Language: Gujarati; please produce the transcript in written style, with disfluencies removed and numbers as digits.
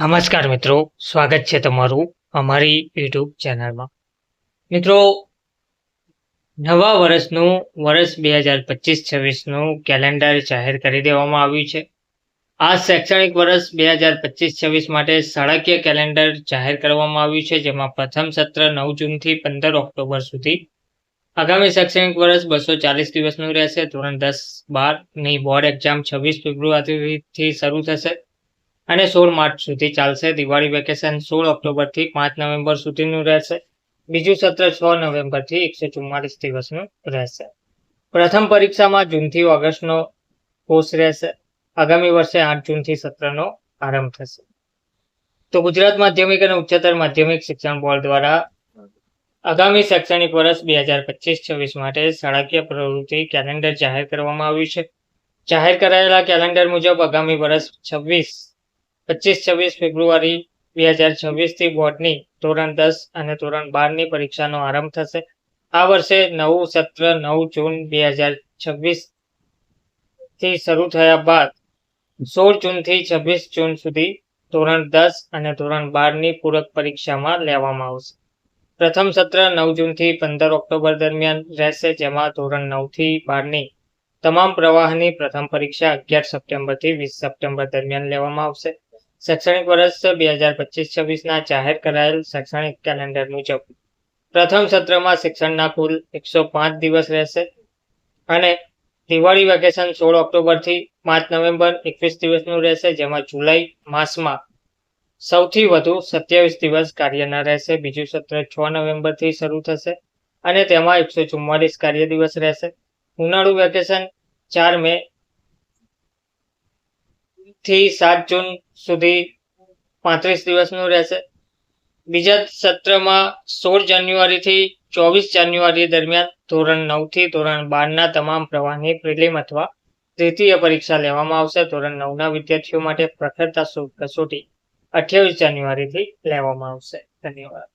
નમસ્કાર મિત્રો, સ્વાગત છે તમારું અમારી યુટ્યુબ ચેનલમાં. મિત્રો, નવા વર્ષનું વર્ષ 2025-26નું કેલેન્ડર જાહેર કરી દેવામાં આવ્યું છે. આ શૈક્ષણિક વર્ષ 2025-26 માટે શાળાકીય કેલેન્ડર જાહેર કરવામાં આવ્યું છે, જેમાં પ્રથમ સત્ર 9 જૂનથી 15 ઓક્ટોબર સુધી. આગામી શૈક્ષણિક વર્ષ 240 દિવસનું રહેશે. ધોરણ 10-12ની બોર્ડ એક્ઝામ 26 ફેબ્રુઆરીથી શરૂ થશે અને 16 માર્ચ સુધી ચાલશે. દિવાળી વેકેશન 16 ઓક્ટોબરથી 5 નવેમ્બર સુધીનું રહેશે. બીજું સત્ર 6 નવેમ્બરથી 144 દિવસનું રહેશે. પ્રથમ પરીક્ષામાં જૂનથી ઓગસ્ટનો કોર્સ રહેશે. આગામી વર્ષે 8 જૂનથી સત્રનો આરંભ થશે. તો ગુજરાત માધ્યમિક અને ઉચ્ચતર માધ્યમિક શિક્ષણ બોર્ડ દ્વારા આગામી શૈક્ષણિક વર્ષ 2025-26 માટે શાળાકીય પ્રવૃત્તિ કેલેન્ડર જાહેર કરવામાં આવ્યું છે. જાહેર કરાયેલા કેલેન્ડર મુજબ આગામી વર્ષ 25-26 ફેબ્રુઆરી 2026 થી બોર્ડની ધોરણ 10 અને ધોરણ 12ની પરીક્ષાનો આરંભ થશે. આ વર્ષે નવું સત્ર 9 જૂન 2026 થી શરૂ થયા બાદ 16 જૂનથી 26 જૂન સુધી ધોરણ 10 અને ધોરણ 12ની પૂરક પરીક્ષામાં લેવામાં આવશે. પ્રથમ સત્ર 9 જૂનથી 15 ઓક્ટોબર દરમિયાન રહેશે, જેમાં ધોરણ 9 થી 12ની તમામ પ્રવાહની પ્રથમ પરીક્ષા 11 સપ્ટેમ્બરથી 20 સપ્ટેમ્બર દરમિયાન લેવામાં આવશે. શૈક્ષણિક વર્ષ 2025-26ના જાહેર કરાયેલ શૈક્ષણિક કેલેન્ડર મુજબ પ્રથમ સત્રમાં શિક્ષણના કુલ 105 દિવસ રહેશે અને દિવાળી વેકેશન 16 ઓક્ટોબરથી 5 નવેમ્બર 21 દિવસનું રહેશે, જેમાં જુલાઈ માસમાં સૌથી વધુ 27 દિવસ કાર્યના રહેશે. બીજું સત્ર 6 નવેમ્બરથી શરૂ થશે અને તેમાં 144 કાર્ય દિવસ રહેશે. ઉનાળુ વેકેશન 4 મે થી 7 જૂન સુધી 35 દિવસનું રહેશે. બીજા સત્રમાં 16 જાન્યુઆરીથી 24 જાન્યુઆરી દરમિયાન ધોરણ 9 થી ધોરણ 12ના તમામ પ્રવાહની પ્રિલિમ અથવા દ્વિતીય પરીક્ષા લેવામાં આવશે. ધોરણ 9ના વિદ્યાર્થીઓ માટે પ્રખરતા કસોટી 28 જાન્યુઆરીથી લેવામાં આવશે. ધન્યવાદ.